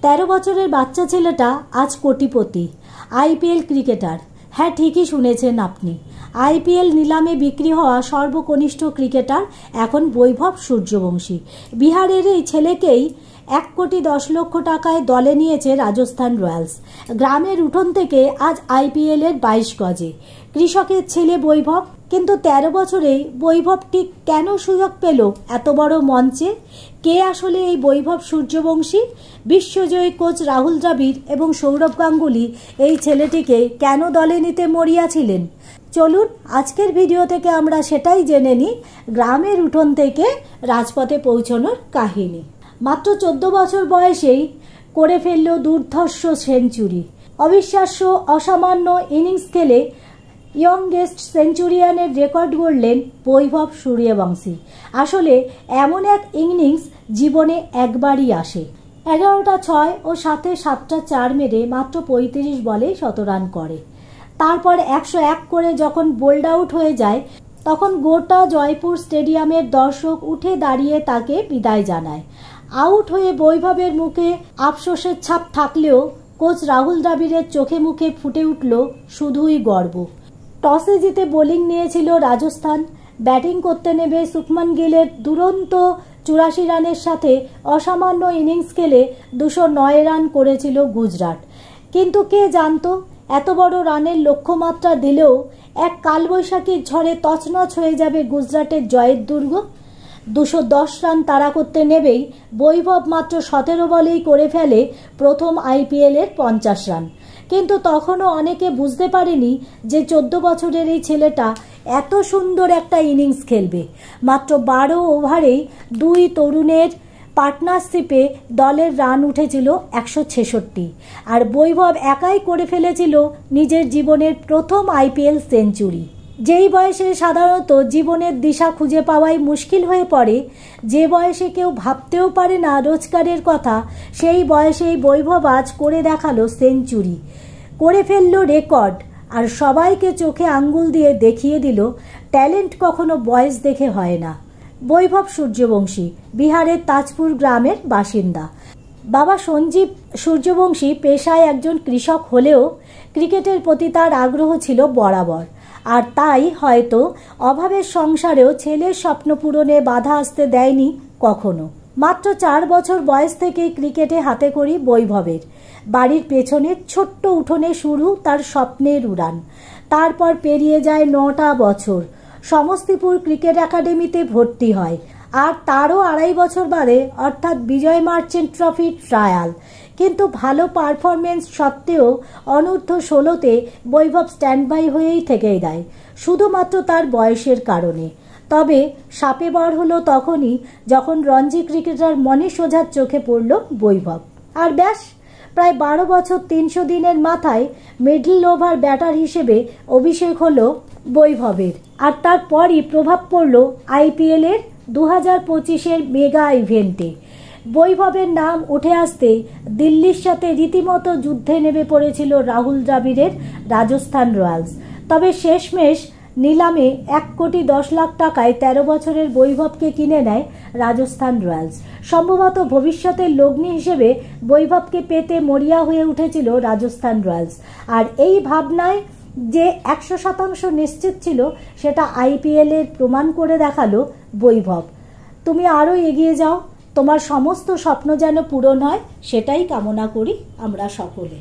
13 বছরের বাচ্চা ছেলেটা আজ কোটিপতি, আইপিএল ক্রিকেটার। হ্যাঁ, ঠিকই শুনেছেন আপনি। আইপিএল নিলামে বিক্রি হওয়া সর্বকনিষ্ঠ ক্রিকেটার এখন বৈভব সূর্যবংশী। বিহারের এই ছেলেকেই 1,10,00,000 টাকায় দলে নিয়েছে রাজস্থান রয়্যালস। গ্রামের উঠোন থেকে আজ আইপিএলের 22 গজে। কৃষকের ছেলে বৈভব, কিন্তু 13 বছরেই বৈভব ঠিক কেন সুযোগ পেল এত বড় মঞ্চে? কে আসলে এই বৈভব সূর্যবংশী? বিশ্বজয়ী কোচ রাহুল দ্রাবিড় এবং সৌরভ গাঙ্গুলি এই ছেলেটিকে কেন দলে নিতে মরিয়া ছিলেন? চলুন আজকের ভিডিও থেকে আমরা সেটাই জেনে নিই, গ্রামের উঠোন থেকে রাজপথে পৌঁছানোর কাহিনী। মাত্র 14 বছর বয়সেই করে ফেলল দুর্ধর্ষ সেঞ্চুরি। অবিশ্বাস্য অসামান্য ইনিংস খেলে ইয়ংগেস্ট সেঞ্চুরিয়ানের রেকর্ড গড়লেন বৈভব সূর্যবংশী। আসলে এমন এক ইনিংস জীবনে একবারই আসে। 11টা 6 ও সাথে 7টা 4 মেরে মাত্র 35 বলে 100 রান করে। তারপর 101 করে যখন বোল্ড আউট হয়ে যায়, তখন গোটা জয়পুর স্টেডিয়ামের দর্শক উঠে দাঁড়িয়ে তাকে বিদায় জানায়। আউট হয়ে বৈভবের মুখে আফসোসের ছাপ থাকলেও কোচ রাহুল দ্রাবিড়ের চোখে মুখে ফুটে উঠল শুধুই গর্ব। টসে জিতে বোলিং নিয়েছিল রাজস্থান। ব্যাটিং করতে নেমে শুভমান গিলের দুরন্ত 84 রানের সাথে অসামান্য ইনিংস খেলে 209 রান করেছিল গুজরাট। কিন্তু কে জানতো এত বড় রানের লক্ষ্যমাত্রা দিলেও এক কালবৈশাখীর ঝড়ে তছনছ হয়ে যাবে গুজরাটের জয়ের দুর্গ। 210 রান তাড়া করতে নেবেই বৈভব মাত্র 17 বলেই করে ফেলে প্রথম আইপিএলের 50 রান। কিন্তু তখনও অনেকে বুঝতে পারেনি যে 14 বছরের এই ছেলেটা এত সুন্দর একটা ইনিংস খেলবে। মাত্র 12 ওভারেই দুই তরুণের পার্টনারশিপে দলের রান উঠেছিল 166, আর বৈভব একাই করে ফেলেছিল নিজের জীবনের প্রথম আইপিএল সেঞ্চুরি। যেই বয়সে সাধারণত জীবনের দিশা খুঁজে পাওয়াই মুশকিল হয়ে পড়ে, যে বয়সে কেউ ভাবতেও পারে না রোজগারের কথা, সেই বয়সেই বৈভব আজ করে দেখালো সেঞ্চুরি, করে ফেললো রেকর্ড, আর সবাইকে চোখে আঙ্গুল দিয়ে দেখিয়ে দিল ট্যালেন্ট কখনো বয়স দেখে হয় না। বৈভব সূর্যবংশী বিহারের তাজপুর গ্রামের বাসিন্দা। বাবা সঞ্জীব সূর্যবংশী পেশায় একজন কৃষক হলেও ক্রিকেটের প্রতি তার আগ্রহ ছিল বরাবর, আর তাই হয়তো অভাবের সংসারেও ছেলের স্বপ্ন পূরণে বাধা আসতে দেয়নি কখনো। মাত্র 4 বছর বয়স থেকেই ক্রিকেটে হাতেখড়ি বৈভবের। বাড়ির পেছনের ছোট্ট উঠোনে শুরু তার স্বপ্নের উড়ান। তারপর পেরিয়ে যায় 9টা বছর, সমস্তিপুর ক্রিকেট একাডেমিতে ভর্তি হয়, আর তারও 2.5 বছর বাদে অর্থাৎ বিজয় মার্চেন্ট ট্রফির ট্রায়াল। কিন্তু ভালো পারফরমেন্স সত্ত্বেও অনূর্ধ্ব 16তে বৈভব স্ট্যান্ড বাই হয়েই থেকেই দেয়, শুধুমাত্র তার বয়সের কারণে। তবে সাপে বর হলো তখনই যখন রঞ্জি ক্রিকেটার মনীষ ওঝার চোখে পড়ল বৈভব। আর ব্যাস, প্রায় 12 বছর 300 দিনের মাথায় মিডল ওভার ব্যাটার হিসেবে অভিষেক হলো বৈভবের। আর তারপরই প্রভাব পড়ল আইপিএলের 2025-এর মেগা ইভেন্টে। বৈভবের নাম উঠে আসতে দিল্লির সাথে রীতিমতো যুদ্ধে নেমে পড়েছিল রাহুল দ্রাবিড়ের রাজস্থান রয়্যালস। তবে শেষমেশ নিলামে 1,10,00,000 টাকায় 13 বছরের বৈভবকে কিনে নেয় রাজস্থান রয়্যালস। সম্ভবত ভবিষ্যতের লগ্নি হিসেবে বৈভবকে পেতে মরিয়া হয়ে উঠেছিল রাজস্থান রয়্যালস। আর এই ভাবনায় যে 100% নিশ্চিত ছিল, সেটা আইপিএলের প্রমাণ করে দেখালো বৈভব। তুমি আরও এগিয়ে যাও, তোমার সমস্ত স্বপ্ন যেন পূরণ হয়, সেটাই কামনা করি আমরা সকলে।